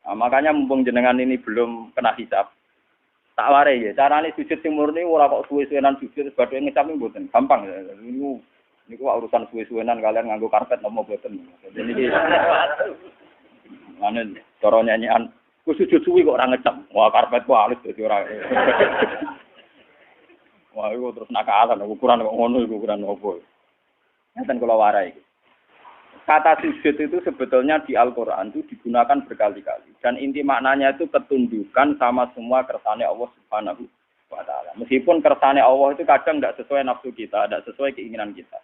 Nah, makanya mumpung jenengan ini belum kena hisab, tak warai ya. Carane sujud sing murni ora kok suwe-suwenan sujud badhe ngecap mboten. Gampang ya. Niku urusan suwe-suwenan kalian nganggo karpet nopo mboten. Jadi iki ane cara nyanyian ku sujud suwi kok ora ngecap. Wah karpet ku halus dadi ora. Wah iku terus nakalan ukuran kok ngono iku ukuran opo. Ngeten kula warai. Kata sujud itu sebetulnya di Al-Quran itu digunakan berkali-kali. Dan inti maknanya itu ketundukan sama semua kersane Allah Subhanahu wa Ta'ala. Meskipun kersane Allah itu kadang tidak sesuai nafsu kita, tidak sesuai keinginan kita.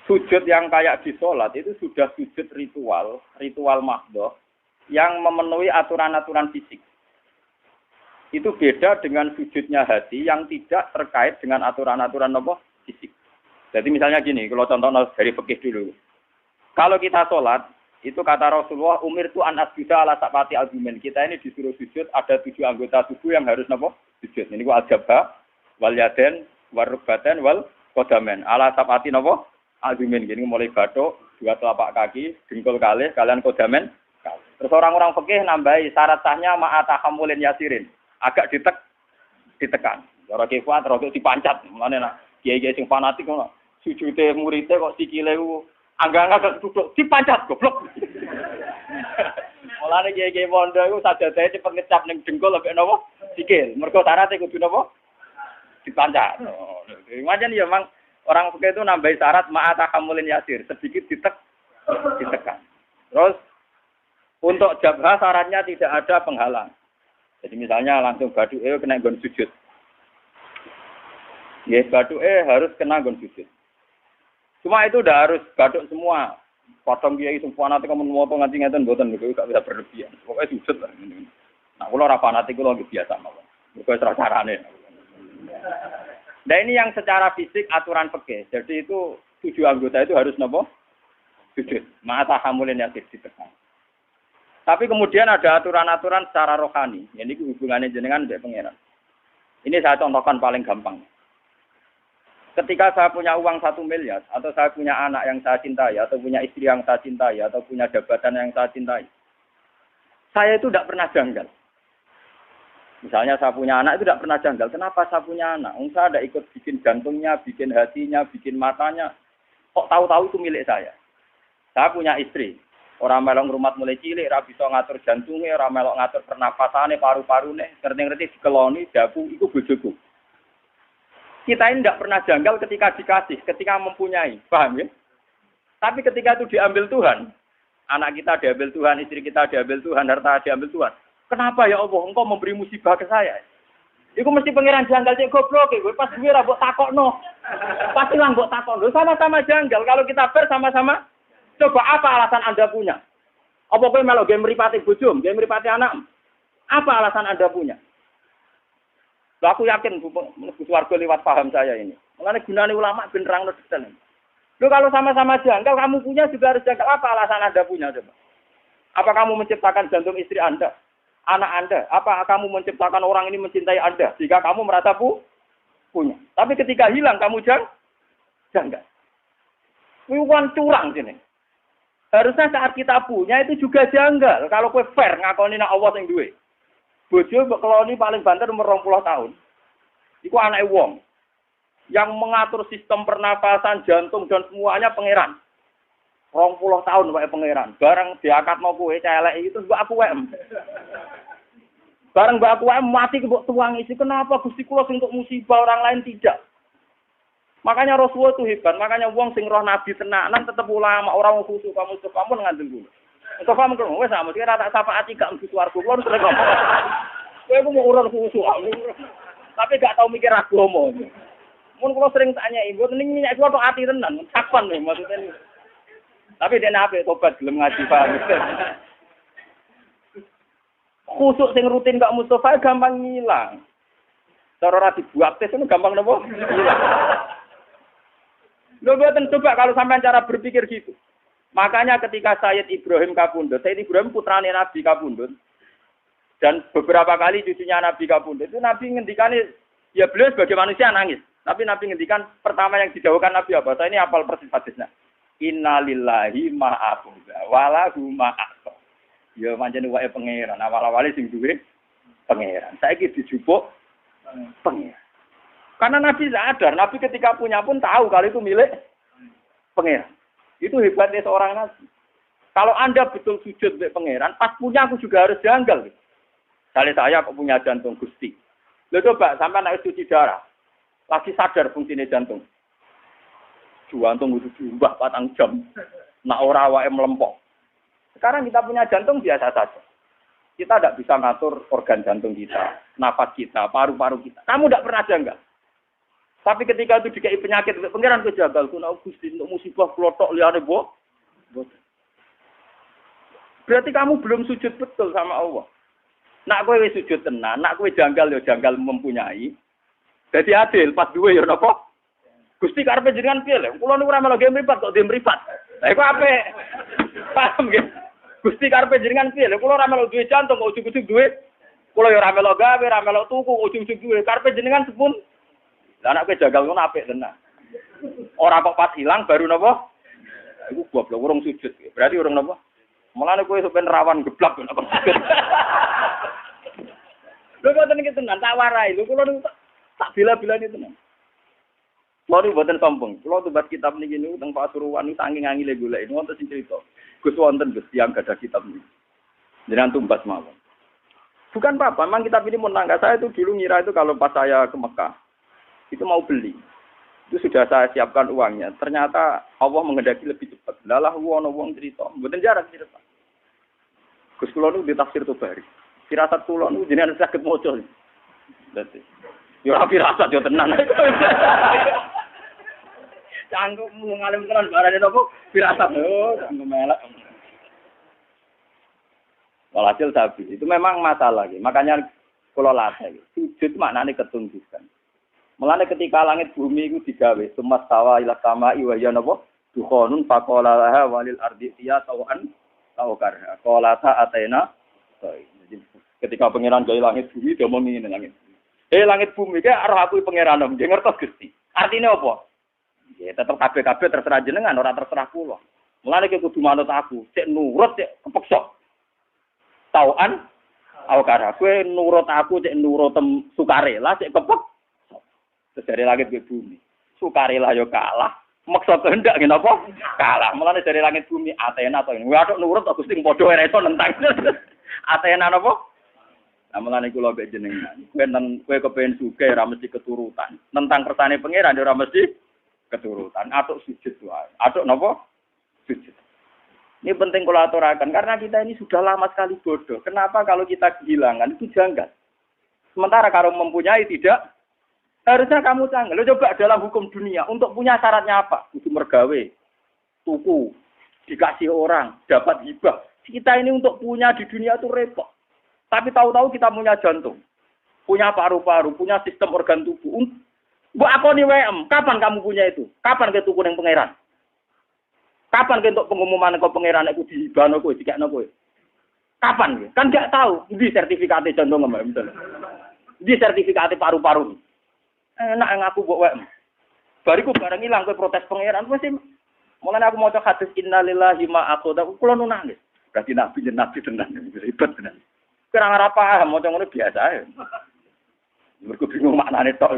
Sujud yang kayak di sholat itu sudah sujud ritual mahdoh yang memenuhi aturan-aturan fisik. Itu beda dengan sujudnya hati yang tidak terkait dengan aturan-aturan fisik. Jadi misalnya gini, kalau contoh dari fikih dulu. Kalau kita sholat, itu kata Rasulullah, umir tu an asjuda ala sab'ati argumen. Kita ini disuruh sujud, ada 7 anggota tubuh yang harus sujud. Ini gua al-jabha, wal yaden, wal rukbaten, wal kodamen. Ala sab'ati argumen. Gini mulai batuk, 2 telapak kaki, dengkul kalih, kalian kodamen. Terus orang-orang fikih nambahi syarat sahnya ma'atahamulin yasirin. Agak ditekan. Cara kifat, rotok dipancat. Mana kiai-kiai sing fanatik ngono. Sujude muridé kok sikile ku angga-angga duduk dipancat goblok. Mulane kiai-kiai pondok iku sajadahe cepet ngecap ning dengkul ambek napa? Sikil. Mergo syaratnya kudu napa? Dipancat. Macam ya memang orang fikih itu nambahi syarat ma'atahamulin yasir, sedikit ditekan. Terus untuk jabha syaratnya tidak ada penghalang. Jadi misalnya langsung baduke kena nggon sujud. Ya, baduke harus kena nggon sujud. Cuma itu udah harus batuk semua. Potong kiai semua nanti kamu motong nganti ngeten mboten niku gak bisa berlebihan. Pokoknya sujud lah. Nah, kula ora fanatik kula nggih biasa mawon. Mergo ora carane. Nah, ini yang secara fisik aturan fikih. Jadi itu 7 anggota itu harus napa? Sujud. Ma'ata hamulin yang ditekan. Tapi kemudian ada aturan-aturan secara rohani. Ini hubungannya jenengan dengan pangeran. Ini saya contohkan paling gampang. Ketika saya punya uang 1 miliar, atau saya punya anak yang saya cintai, atau punya istri yang saya cintai, atau punya jabatan yang saya cintai, saya itu tidak pernah janggal. Misalnya saya punya anak itu tidak pernah janggal. Kenapa saya punya anak? Saya tidak ikut bikin jantungnya, bikin hatinya, bikin matanya. Kok tahu-tahu itu milik saya? Saya punya istri. Orang melok rumah mulai cilik, ora bisa ngatur jantungnya, orang melok ngatur pernafasannya, paru-parune, ngerti-ngerti dikeloni, dabu, itu bojoku. Kita ini tidak pernah janggal ketika dikasih, ketika mempunyai. Paham ya? Tapi ketika itu diambil Tuhan, anak kita diambil Tuhan, istri kita diambil Tuhan, harta diambil Tuhan. Kenapa ya Allah, engkau memberi musibah ke saya? Iku mesti pangeran janggal, cek goblok, pas gue rabok takokno. Pasti lah mbok takokno, sama-sama janggal. Kalau kita bersama-sama, coba apa alasan Anda punya? Apa kowe melok game mripate bojo, game mripate anak? Apa alasan Anda punya? Lah aku yakin mlebu swarga lewat paham saya ini. Mulane gunane ulama ben nerangno detail. Lho kalau sama-sama janggal, kamu punya juga harus janggal. Apa alasan Anda punya coba? Apa kamu menciptakan jantung istri Anda? Anak Anda? Apa kamu menciptakan orang ini mencintai Anda? Jika kamu merasa punya. Tapi ketika hilang, kamu janggal. Wiwan curang sini. Harusnya saat kita punya itu juga janggal. Kalau kowe fair ngakoni nek Allah sing duwe. Bojo mbok keloni paling banter umur 20 tahun. Iku anake wong. Yang mengatur sistem pernapasan, jantung dan semuanya pangeran. 20 tahun wae pangeran. Bareng diakatno kowe celek itu mbok aku wae. Bareng mbok aku wae mati mbok tuangi. Kenapa Gusti kula sing untuk musibah orang lain tidak? Makanya Rasulullah itu hebat. Makanya wong sing roh nabi tenanan tetep ulama, orang khusus kamu ngandel dulu. Untuk kamu kalau wes sama, dia rata syafaat gak mesti suaraku, keluar sudah ngomong. Gue mau urut khusus, tapi gak tahu mikir agama. Mun kalau sering tanya ibu, ini minyak suatu hati tenan, kapan nih maksudnya ini. Tapi dia nape tobat belum ngaji paham. Khusus sing rutin gak Mustafa gampang ngilang. Cara ora dibuat tes itu gampang nopo? Hilang. Lo buatan coba kalau sampai cara berpikir gitu. Makanya ketika Sayyid Ibrahim kabundut, Sayyid Ibrahim putrane Nabi kabundut, dan beberapa kali cucunya Nabi kabundut, itu Nabi ngendikane, ya beliau sebagai manusia nangis. Tapi Nabi ngendikan pertama yang dijauhkan Nabi apa? Saya ini apal persis hadisnya. Innalillahi ma'abuda, walahu ma'abuda. Ya pancen wae pangeran. Awal-awale sing duwe pangeran. Saiki dijupuk pangeran. Karena Nabi sadar, Nabi ketika punya pun tahu kalau itu milik pangeran. Itu hebatnya seorang Nabi. Kalau Anda betul sujud untuk pangeran, pas punya aku juga harus janggal. Misalnya saya kok punya jantung Gusti. Lo coba sampai naik cuci darah. Lagi sadar fungsinya jantung. Jantung itu diubah 4 jam. Nak ora wae melempok. Sekarang kita punya jantung biasa saja. Kita tidak bisa ngatur organ jantung kita, nafas kita, paru-paru kita. Kamu tidak pernah janggal. Tapi ketika itu dikai penyakit, pangeran kejagal. Kuna Gusti untuk musibah klotok liane bo. Berarti kamu belum sujud betul sama Allah. Nak kowe wis sujud tenan, nak kowe janggal ya janggal mempunyai. Jadi adil, pas duwe ya napa? Gusti karepe jenengan piye lho? Kula niku ora melu game mripat kok dem mripat. Lah iku apik. Paham nggih? Gusti karepe jenengan piye lho? Kula ora melu duwe jantung kok ujug-ujug duwe. Kula ya ora melu gawe, ora melu tuku, ujug-ujug duwe. Karepe jenengan sepun. Lah nek kowe jagal ngono apik tenan. Ora kok pas ilang baru napa? Iku goblok urung sujud. Berarti urung napa? Mulane kowe sampeyan rawan geblak napa sujud. Lho kok tenan iki tenan tak warai. Lho kula tak bila-bilane tenan. Kulo niku mboten sombong. Kulo tumbas kitab niki niku teng Pasuruan niku saking angile golek wonten sing crita. Gus wonten Gus tiyang gadah kitab niki. Jenengan tumbas mawon. Bukan apa-apa, memang kitab ini menangga. Saya itu dulu ngira itu kalau pas saya ke Mekah itu mau beli. Itu sudah saya siapkan uangnya. Ternyata Allah menghendaki lebih cepat. Lalah wong cerita, mboten jarak cerita. Gus kulo niku ditafsir Tobari. Firasat kulo niku jenengan saged maca. Dadi yo ora firasat yo tenan. Canggung ngalim tenan barane napa firasat. Oh, canggung melek. Walhasil sapi itu memang masalah gitu. Makanya kalau latih sujud maknanya ketunjukan. Mulane ketika langit bumi itu digawe, sumas tawa ila sama iwaya napa dukhonun faqala laha walil ardi tiya tawan tawakarha. Qala ta atena. Jadi ketika pangeran gawe langit bumi dia mau ngene langit. Langit bumi ki arep aku pangeran nang ngertos Gusti. Artine apa? Ya tetep kabeh-kabeh terserah jenengan ora terserah kula. Mulane ki kudu manut aku, cek nurut cek kepeksa. Tawan awakara kowe nurut aku cek nurut sukarela cek kepek. Terus dari langit ke bumi. Sukarela yo kalah, maksa kehendak ngene apa? Kalah. Mulane dari langit bumi Athena to. Kowe atok nurut kok Gusti padha ora iso nentang. Athena napa? Lah mulane kula mbek jenengan. Kowe kepengin sugih ora mesti keturutan. Nentang kersane pangeran ora mesti keturutan. Atuk sujud wae. Atuk napa? Sujud. Ini penting kalau aturakan karena kita ini sudah lama sekali bodoh. Kenapa kalau kita kehilangan itu janggal? Sementara kalau mempunyai tidak, harusnya kamu canggih. Lo coba dalam hukum dunia untuk punya syaratnya apa? Kudu mergawe, tuku, dikasih orang, dapat hibah. Kita ini untuk punya di dunia itu repot. Tapi tahu-tahu kita punya jantung, punya paru-paru, punya sistem organ tubuh. Mbok akoni WM, kapan kamu punya itu? Kapan ke tuku ning pangeran? Kapan untuk pengumuman kok pangeran iku dihibahno kowe, dikekno kowe? Kapan? Kan gak tahu. Di sertifikate jantung mbak betul. Di sertifikate paru-paru. Enak ngaku mbok WM. Bariku bareng ilang kowe protes pangeran wis mulane aku maca hadis innalillahi ma aqada kula nu nangis. Berarti nabi tenan ribet tenan. Kurang ora paham maca ngono biasa ae. Mergo bingung maknane tok.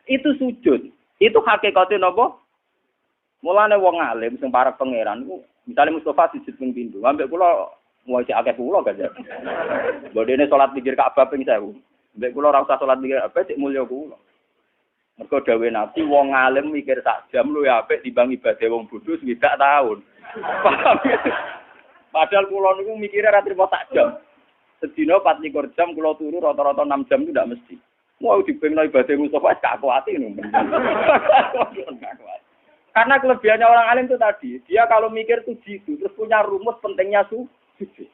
Itu sujud. Itu hakikate napa? Mulane wong alim sing para pangeran iku misale Mustofa sujud ping pindho, ambek kula ngoisi akeh kula gak. Bodene salat pikir Ka'bah ping 1000. Ambek kula ora usah salat pikir apa cek mulya kula. Mergo dawuh Nabi wong alim mikir sak jam luwih apik timbang ibadah wong bodho swidak taun. Paham ya? Padahal kula niku mikire ra trimo sak jam. Sedina 24 jam kula turu rata-rata 6 jam itu ndak mesti. Mau dibengno ibadah Mustofa gak kuati ngono. Karena kelebihannya orang alim itu tadi, dia kalau mikir tuh jitu, terus punya rumus pentingnya sujud.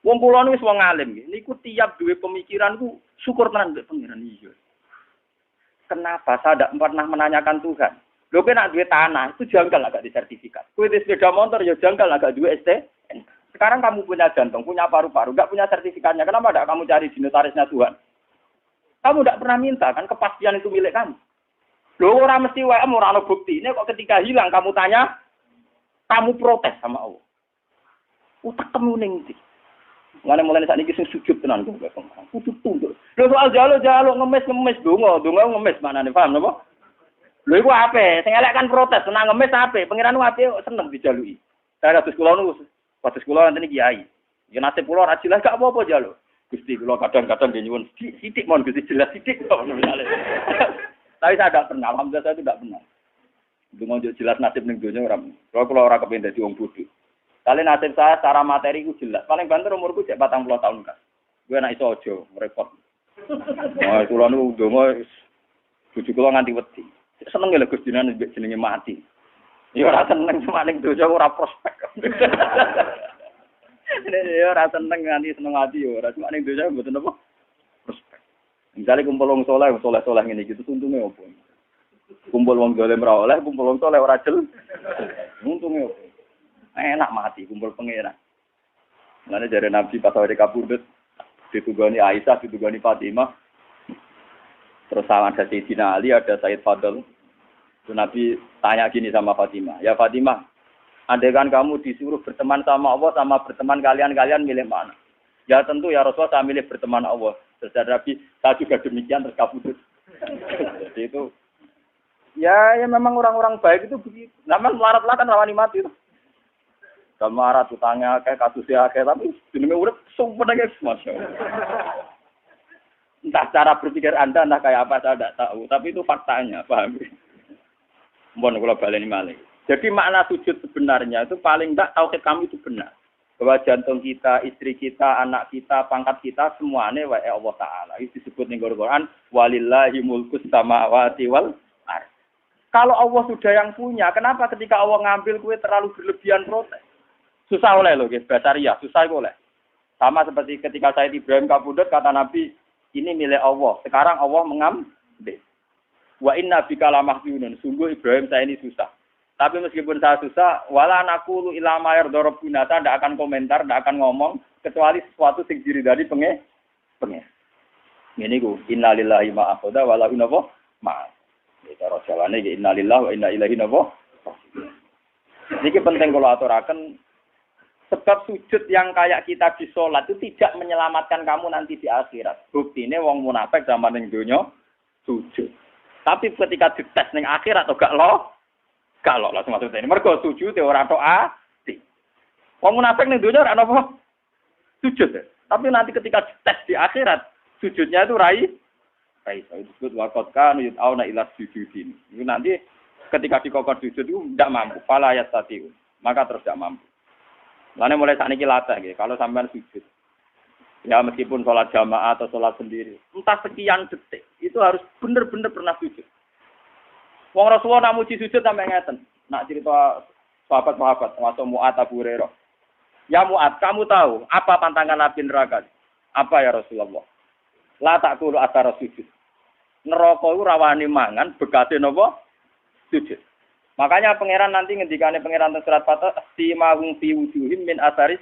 Wong kula niku wis wong alim, niku tiap duwe pemikiran ku syukur tenan mbek pangeran iya. Kenapa saya tidak pernah menanyakan Tuhan? Lho kowe nek duwe tanah itu janggal agak disertifikat. Kowe di sepeda motor ya janggal agak duwe ST. Sekarang kamu punya jantung, punya paru-paru, enggak punya sertifikatnya. Kenapa tidak kamu cari di notarisnya Tuhan? Kamu tidak pernah minta kan kepastian itu milik kamu. Loh orang mesti WM ora ana buktine kok ketika hilang kamu tanya, kamu protes sama Allah. Utak temu ning ndi? Ngene mulane sakniki sing sujud tenan kok kudu tunduk. Lho soal jaluk ngemis donga ngemis manane paham napa? Lho iku ape? Sing elek kan protes, senang ngemis ape? Pangeran ape seneng dijaluki. Saya kados kula niku, kados kula nanti kiai. Ya nasib kula ora jelas gak apa-apa jaluk. Gusti kula kadang-kadang nyuwun sithik mon Gusti jelas sithik kok misale. Tapi saya tidak pernah, alhamdulillah saya itu tidak pernah. Donga jelas nasib ning donya ora. Kula ora kepengin dadi wong bodho. Kali nasib saya secara materi ku jelas. Paling banter umurku cek 40 tahun kan. Gue nak iso aja repot. Wah, kula niku ndonga bojo kula nganti wedi. Seneng lho Gusti jenenge mati. Ya ora seneng cuma ning donya ora prospek. Ya ora seneng nganti seneng ati ya ora cuma ning donya mboten apa prospek. Misale kumpul wong saleh ngene iki untunge opo? Kumpul wong dolim ora oleh, kumpul wong saleh ora jel. Untunge opo? Enak mati kumpul pangeran. Mulane jare Nabi pas awake kabudut ditugani Aisyah, ditugani Fatimah. Terus sama ada Sayyidina Ali, ada Sayyid Fadl. Itu Nabi tanya gini sama Fatimah, "Ya Fatimah, andaikan kamu disuruh berteman sama Allah sama berteman kalian milih mana?" Ya tentu ya Rasulullah saya milih berteman Allah. Terus Nabi, saya juga demikian terus kabudut. Jadi itu ya memang orang-orang baik itu begitu. Namanya melarat-larat kan rawani mati itu. Kamarat utangnya kayak kasusnya kayak tapi jenenge urip sumpah guys Masya Allah. Entah cara berpikir Anda entah kayak apa saya tidak tahu, tapi itu faktanya, paham? Mohon kalau baleni malih. Jadi makna sujud sebenarnya itu paling enggak tauhid kami itu benar. Bahwa jantung kita, istri kita, anak kita, pangkat kita semuanya wa Allah Taala. Itu disebut ning Quran walillahi mulkus samawati wal ardh. Kalau Allah sudah yang punya, kenapa ketika Allah ngambil kue terlalu berlebihan protes? Susah oleh loh, guys. Basaria, susah oleh. Sama seperti ketika Sayyid Ibrahim kabudut, kata Nabi, ini milik Allah. Sekarang Allah mengambil. Wa inna bika lamahjunun. Sungguh Ibrahim saya ini susah. Tapi meskipun saya susah, wala naqulu ila ma yarda rabbuna, tidak akan komentar, tidak akan ngomong kecuali sesuatu sing diridani pengen. Ngene iku, innalillahi ma akhadha wa lahu ma. Cara jawane iki innalillahi wa inna ilaihi raji'un. Niki penting kula aturaken. Sebab sujud yang kayak kita di sholat itu tidak menyelamatkan kamu nanti di akhirat. Buktinya wong munafik zaman ning donya sujud. Tapi ketika dites ning akhirat atau gak lo langsung masuk ini. Mergo sujud ora tok ati. Wong munafik ning donya ora apa sujud. Tapi nanti ketika dites di akhirat sujudnya itu rai. Itu disebut waqad kan yut'auna ila sujudin. Itu nanti ketika dikokor sujud itu tidak mampu. Fala yastati'un. Maka terus tidak mampu. Lainnya mulai saat ini latih, gitu. Kalau sampean sujud, ya meskipun sholat jamaah atau sholat sendiri, entah sekian detik, itu harus benar-benar pernah sujud. Wong Rasulullah nak muji sujud sampai ngeten. Nak cerita sahabat-sahabat, termasuk Mu'ad Abu Hurairah. Ya Mu'ad, kamu tahu apa pantangan Nabi neraka? Apa ya Rasulullah? La ta'kulu athara sujud. Neraka itu rawani mangan, bekate napa? Sujud. Makanya pangeran nanti ngendikane pangeran teng surat Fatah simahum fi wujuhim min asaris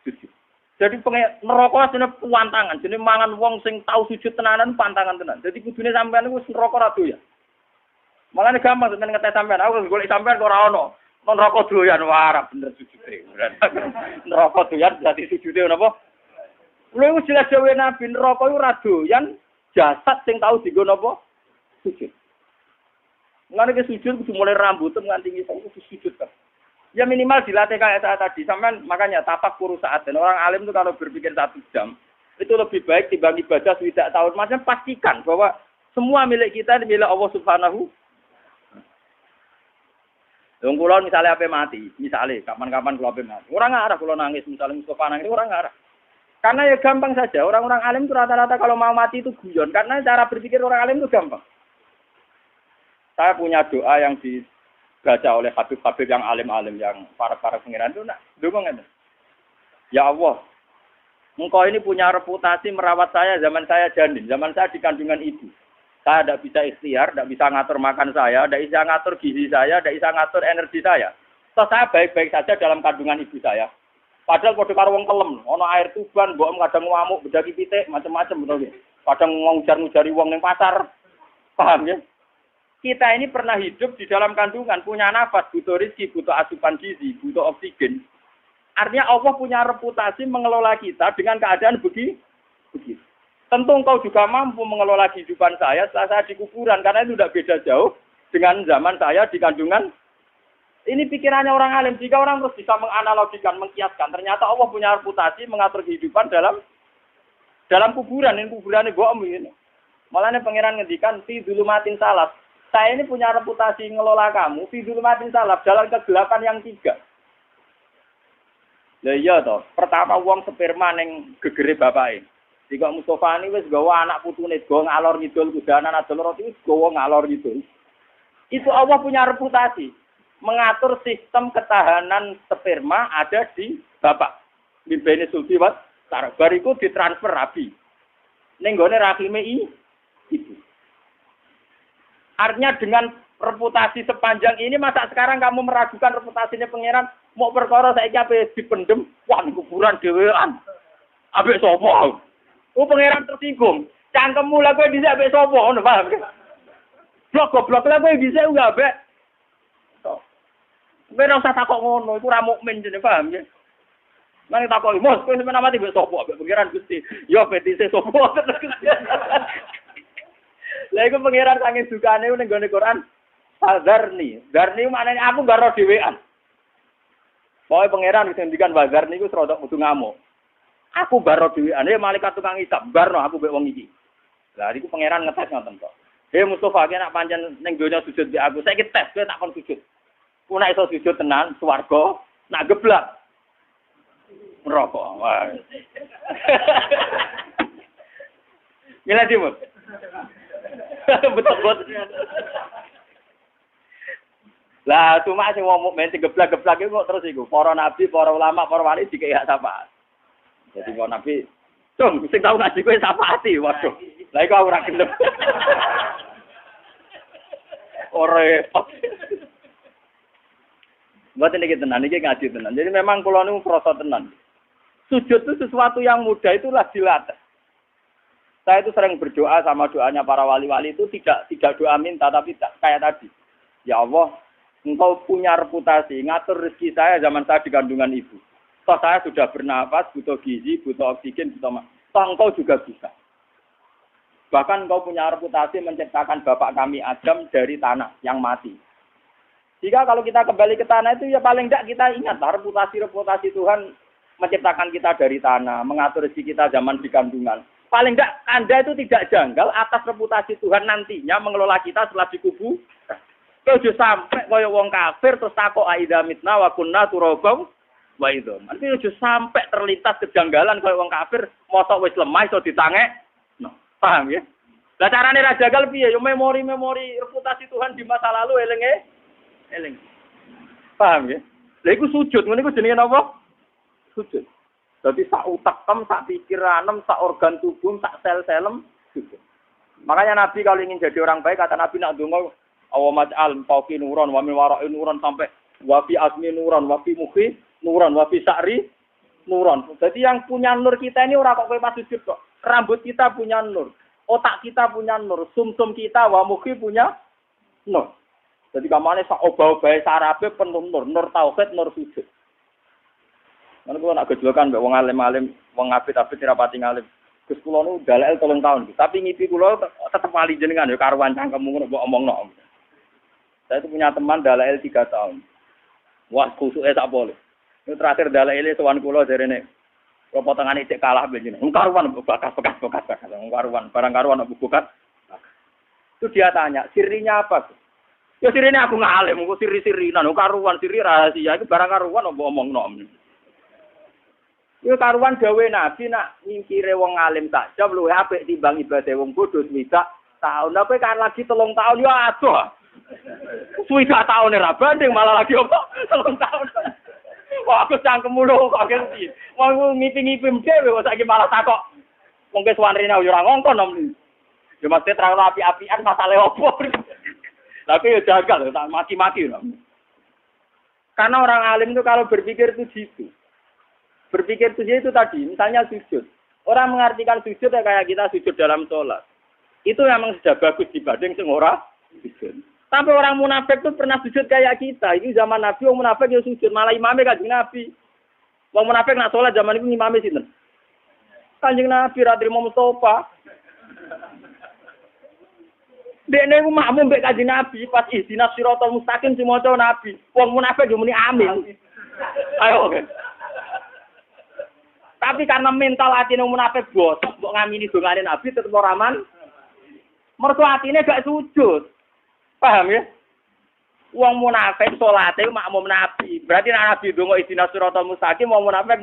sujud. Jadi neraka asline pantangan, jenenge mangan wong sing tau sujud tenanan pantangan tenan. Jadi kudune sampean iku neraka ra doyan. Malane gampang sampean ngetes sampean, aku golek sampean kok ora ono. Non neraka doyan wae bener sujude. Neraka doyan dadi sujude napa? Lha iku jelas dhewe Nabi neraka iku ra doyan jasad sing tau dienggo napa? Sujud. Nggak ada sujud, kudu mulai rambut, nganti ngisau, kudu sujud kan. Ya minimal dilatih kayak saat tadi. Sampai makanya tapak kuru saat. Dan orang alim itu kalau berpikir 1 jam, itu lebih baik dibanding ibadah tidak tahun. Maksudnya pastikan bahwa semua milik kita milik Allah Subhanahu. Yang kulon misalnya apa mati, misalnya kapan-kapan kalau apa mati. Orang nggak arah kalau nangis, misalnya Mustafa nangis, orang nggak arah. Karena ya gampang saja. Orang-orang alim itu rata-rata kalau mau mati itu guyon. Karena cara berpikir orang alim itu gampang. Saya punya doa yang dibaca oleh habib-habib yang alim-alim, yang para pengiran itu, dukung itu. Ya Allah, Engkau ini punya reputasi merawat saya zaman saya janin, zaman saya di kandungan ibu. Saya tidak bisa ikhtiar, tidak bisa ngatur makan saya, tidak bisa ngatur gizi saya, tidak bisa ngatur energi saya. So, saya baik-baik saja dalam kandungan ibu saya. Padahal pada karo wong kelem, ono air tuban, mbok kadang ngamuk, bedaki pitik, macam-macam betul. Kadang ngujar-ngujari wong ning pasar. Paham ya? Kita ini pernah hidup di dalam kandungan, punya nafas, butuh rezeki, butuh asupan gizi, butuh oksigen. Artinya Allah punya reputasi mengelola kita dengan keadaan begitu. Tentu engkau juga mampu mengelola kehidupan saya setelah saya di kuburan. Karena itu tidak beda jauh dengan zaman saya di kandungan. Ini pikirannya orang alim. Jika orang terus bisa menganalogikan, mengkiaskan. Ternyata Allah punya reputasi mengatur kehidupan dalam kuburan. Ini kuburan ini bohong ini. Malah pangeran ngendikan, fi dzulumatin salaf. Saya ini punya reputasi ngelola kamu. Fi dzulumatin salaf. Dalam kegelapan yang 3. Lah iya toh. Pertama wong sperma ning gegere bapake. Jika Mustafa ini wis gawa anak putune, gawa ngalor ngidul kudanan adol roti wis gawa ngalor ngidul. Itu Allah punya reputasi mengatur sistem ketahanan sperma ada di bapak. Bimbene sulbi wat bariku ditransfer rabi. Ning gone rahime ibu. Artinya dengan reputasi sepanjang ini masa sekarang kamu meragukan reputasinya pangeran mau perkara saiki ape dipendem wah ning kuburan dhewean. Ambek sapa? Pangeran tersinggung. Cangkemmu lha kowe dhisik ambek sapa ngono paham? Blok-blok lha kowe dhisik enggak ambek. Kowe ora usah takok ngono, iku ora mukmin jenenge paham ya. Nang takoki, "Mos, kowe sampeyan mati ambek sapa?" Ambek pangeran Gusti. Ya fetise sapa? Lah iku pangeran saking dukane ning gone Quran. Fadzarni. Darni maknane aku gak ro dhewean. Pokoke pangeran wis ngendikan wazarni iku rodok kudu ngamuk. Aku baro dhewean, malaikat tukang hisab, barno aku mbek wong iki. Lah iku pangeran ngetes ngoten kok. Mustafa ki nek pancen ning donya sujud mbek aku, saiki tes kowe tak kon sujud. Ku nek iso sujud tenan swarga, nak geblak neraka. Wah. Mila dimut. Betul. Lah cuma sing wong mukmin sing geblak-geblak iku kok terus iku para nabi, para ulama, para wali dikek syafaat. Jadi kok nabi, "Cung, sing tau ngaji kowe syafaati." Waduh. Lah iku ora gelem. Ora repot. Mboten iki tenan, iki ngaji tenan. Jadi memang kula niku krasa tenan. Sujud itu sesuatu yang mudah itulah dilatih. Saya itu sering berdoa sama doanya para wali-wali itu tidak doa minta tapi kayak tadi. Ya Allah, Engkau punya reputasi ngatur rezeki saya zaman saya di kandungan ibu. Toh saya sudah bernafas, butuh gizi, butuh oksigen, butuh toh Engkau juga bisa. Bahkan Engkau punya reputasi menciptakan bapak kami Adam dari tanah yang mati. Jika kalau kita kembali ke tanah itu ya paling tidak kita ingat reputasi Tuhan menciptakan kita dari tanah, mengatur rezeki kita zaman di kandungan. Paling tidak Anda itu tidak janggal atas reputasi Tuhan nantinya mengelola kita setelah dikubur. Kau sudah sampai kaya wong kafir terus takok aida mitna wa kunna turabam wa idzam. Nanti sudah sampai terlintas kejanggalan kaya wong kafir mosok wis lemah iso ditangek. No, paham ya? Lah carane ra jagal piye? Yo memori reputasi Tuhan di masa lalu eling. Paham ya? Lha iku sujud, ngene iku jenenge napa? Sujud. Dadi sak utekem, sak pikiranem, sak organ tubuh, sak sel-selem sujud. Makanya Nabi kalau ingin jadi orang baik kata Nabi nak donga awamaj'al fauqi nuran wa min wara'i nuran sampai wa fi asmi nuran wa fi mukhi nuran wa fi sa'ri nuran. Jadi yang punya nur kita ini ora kok kowe pas sujud kok. Rambut kita punya nur, otak kita punya nur, sumsum kita wa mukhi punya nur. Jadi kamane sak obah-obahe sarape penuh nur tauhid, nur sujud. Lan kula nak gejolokan mbek wong alim-alim, wong apit-apit ora pati ngalim. Gus kula nu dalel 3 tahun. Tapi ngipi kula tetep wali jenengan ya karuan cangkemmu ngono mbok omongno. Saya itu punya teman dalail 3 tahun. Wah, kusuke sak boleh. Ini terakhir dalail sowan kula jarene. Kula potongane cek kalah benjene. Karuan bekas. Karuan, barang karuan bukat. Itu dia tanya, sirinya apa? Ya sirinya aku ngalim, aku siri-sirinan, karuan, siri rahasia, itu barang karuan mbok omongno. Ya karuan dawe Nabi nak nyingkire wong alim saja luwih apik timbang ibadah wong bodho swidak tahun. Apa kan lagi 3 tahun ya adoh. Swidak tahun ora banding malah lagi apa? 3 tahun. Wah aku cangkemmu lho kok ngerti. Wong ngipi-ngipi dhewe kok saiki malah takok. Wong ke suwarine ora ngongkon nom. Ya mesti terang api-apian masalah opo. Tapi ya jagal tak mati-mati lho. Karena orang alim itu kalau berpikir itu gitu. Berpikir itu tadi, misalnya sujud. Orang mengartikan sujud ya kayak kita sujud dalam sholat. Itu memang sudah bagus dibanding semua sujud. Tapi orang munafik itu pernah sujud kayak kita. Ini zaman Nabi, orang munafik yang sujud. Malah imamnya kanjeng Nabi. Wong munafik nak salat zaman iku ngimami sinten? Kanjeng Nabi ra trimo Mustofa. Dekne iku makmum mbek Kanjeng Nabi pas ihdinas siratal mustaqim dimaca Nabi. Wong munafik yo muni amin. Ayo. Tapi karena mental atine munafik bosok mbok ngamini dongane Nabi tetep ora aman. Mergo atine gak sujud. Paham ya? Wong munafik salate makmum Nabi. Berarti nek Nabi ndonga ihdinas siratal mustaqim wong munafik